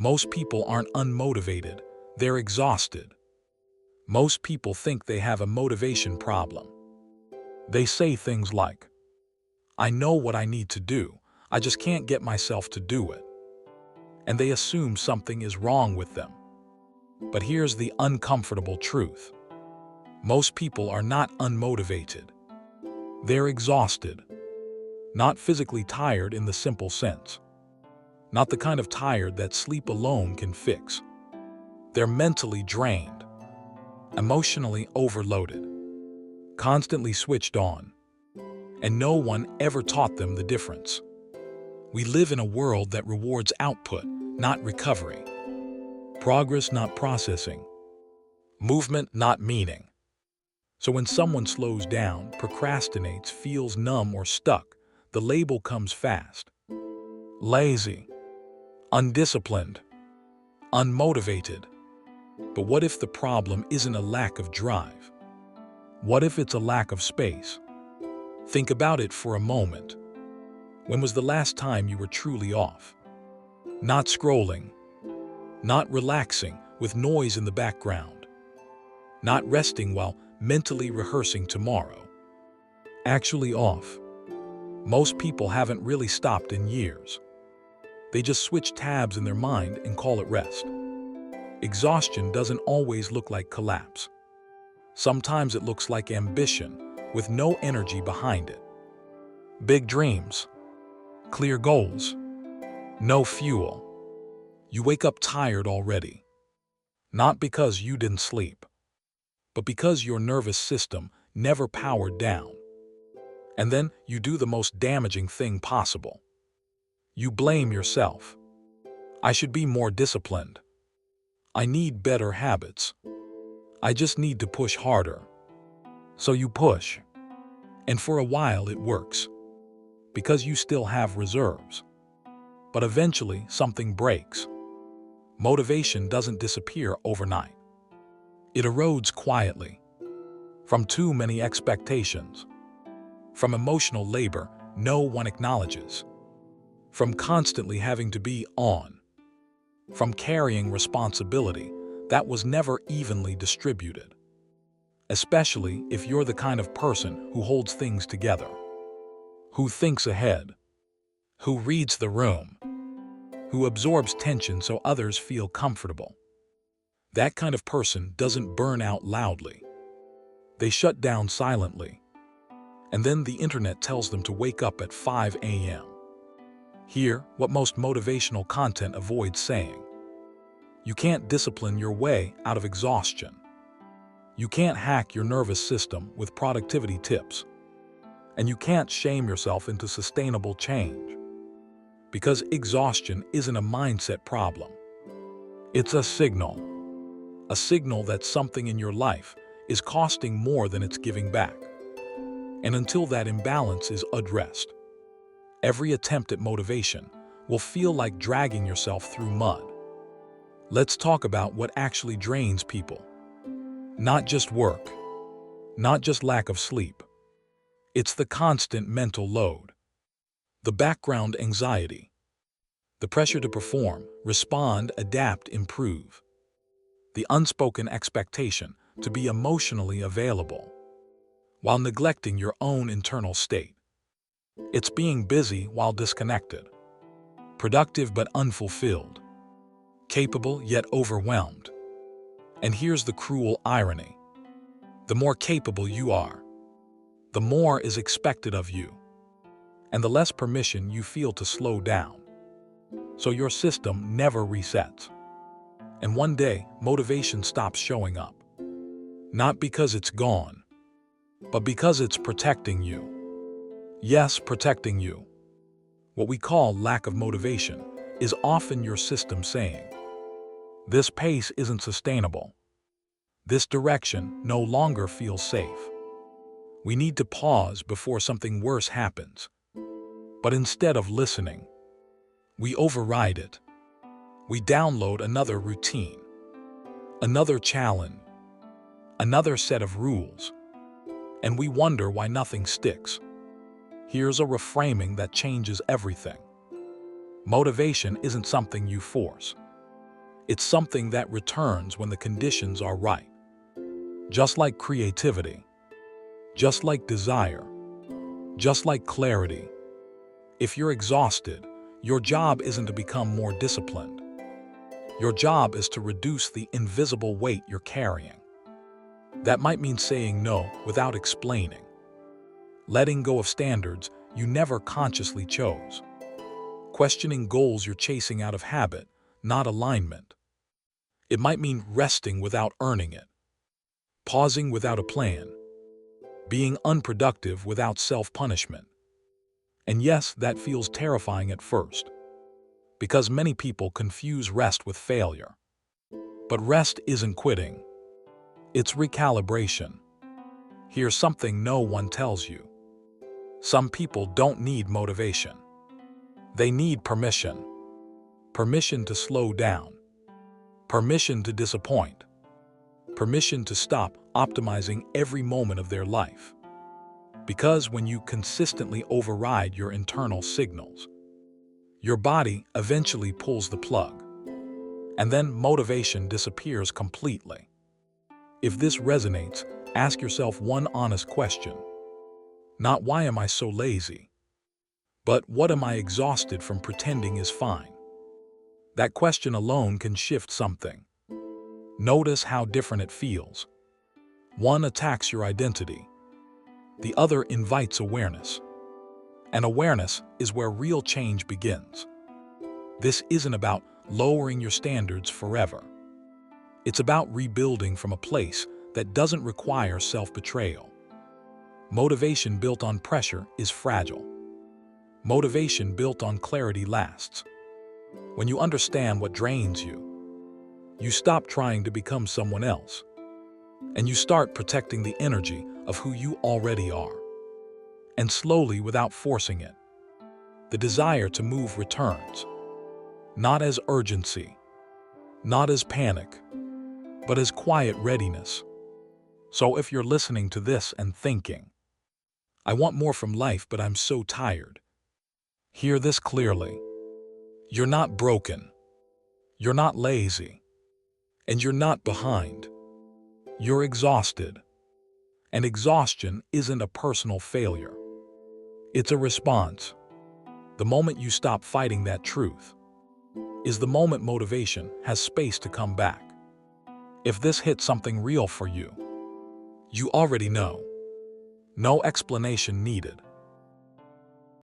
Most people aren't unmotivated, they're exhausted. Most people think they have a motivation problem. They say things like, "I know what I need to do, I just can't get myself to do it." And they assume something is wrong with them. But here's the uncomfortable truth. Most people are not unmotivated. They're exhausted. Not physically tired in the simple sense. Not the kind of tired that sleep alone can fix. They're mentally drained, emotionally overloaded, constantly switched on, and no one ever taught them the difference. We live in a world that rewards output, not recovery. Progress, not processing. Movement, not meaning. So when someone slows down, procrastinates, feels numb or stuck, the label comes fast. Lazy, undisciplined, unmotivated. But what if the problem isn't a lack of drive? What if it's a lack of space? Think about it for a moment. When was the last time you were truly off? Not scrolling, not relaxing with noise in the background, not resting while mentally rehearsing tomorrow. Actually off. Most people haven't really stopped in years. They just switch tabs in their mind and call it rest. Exhaustion doesn't always look like collapse. Sometimes it looks like ambition with no energy behind it. Big dreams, clear goals, no fuel. You wake up tired already. Not because you didn't sleep, but because your nervous system never powered down. And then you do the most damaging thing possible. You blame yourself. I should be more disciplined. I need better habits. I just need to push harder. So you push. And for a while it works. Because you still have reserves. But eventually something breaks. Motivation doesn't disappear overnight. It erodes quietly. From too many expectations. From emotional labor no one acknowledges. From constantly having to be on. From carrying responsibility that was never evenly distributed. Especially if you're the kind of person who holds things together. Who thinks ahead. Who reads the room. Who absorbs tension so others feel comfortable. That kind of person doesn't burn out loudly. They shut down silently. And then the internet tells them to wake up at 5 a.m. Hear what most motivational content avoids saying. You can't discipline your way out of exhaustion. You can't hack your nervous system with productivity tips. And you can't shame yourself into sustainable change. Because exhaustion isn't a mindset problem. It's a signal. A signal that something in your life is costing more than it's giving back. And until that imbalance is addressed, every attempt at motivation will feel like dragging yourself through mud. Let's talk about what actually drains people. Not just work, not just lack of sleep. It's the constant mental load, the background anxiety, the pressure to perform, respond, adapt, improve, the unspoken expectation to be emotionally available, while neglecting your own internal state. It's being busy while disconnected, productive but unfulfilled, capable yet overwhelmed. And here's the cruel irony. The more capable you are, the more is expected of you, and the less permission you feel to slow down. So your system never resets. And one day, motivation stops showing up. Not because it's gone, but because it's protecting you. Yes, protecting you. What we call lack of motivation is often your system saying, "This pace isn't sustainable. This direction no longer feels safe. We need to pause before something worse happens." But instead of listening, we override it. We download another routine, another challenge, another set of rules, and we wonder why nothing sticks. Here's a reframing that changes everything. Motivation isn't something you force. It's something that returns when the conditions are right. Just like creativity, just like desire, just like clarity. If you're exhausted, your job isn't to become more disciplined. Your job is to reduce the invisible weight you're carrying. That might mean saying no without explaining, letting go of standards you never consciously chose, questioning goals you're chasing out of habit, not alignment. It might mean resting without earning it, pausing without a plan, being unproductive without self-punishment. And yes, that feels terrifying at first, because many people confuse rest with failure. But rest isn't quitting. It's recalibration. Here's something no one tells you. Some people don't need motivation. They need permission. Permission to slow down. Permission to disappoint. Permission to stop optimizing every moment of their life. Because when you consistently override your internal signals, your body eventually pulls the plug, and then motivation disappears completely. If this resonates, ask yourself one honest question. Not why am I so lazy, but what am I exhausted from pretending is fine? That question alone can shift something. Notice how different it feels. One attacks your identity. The other invites awareness. And awareness is where real change begins. This isn't about lowering your standards forever. It's about rebuilding from a place that doesn't require self-betrayal. Motivation built on pressure is fragile. Motivation built on clarity lasts. When you understand what drains you, you stop trying to become someone else, and you start protecting the energy of who you already are. And slowly, without forcing it, the desire to move returns, not as urgency, not as panic, but as quiet readiness. So if you're listening to this and thinking, I want more from life, but I'm so tired, hear this clearly. You're not broken. You're not lazy. And you're not behind. You're exhausted. And exhaustion isn't a personal failure. It's a response. The moment you stop fighting that truth is the moment motivation has space to come back. If this hits something real for you, you already know. No explanation needed.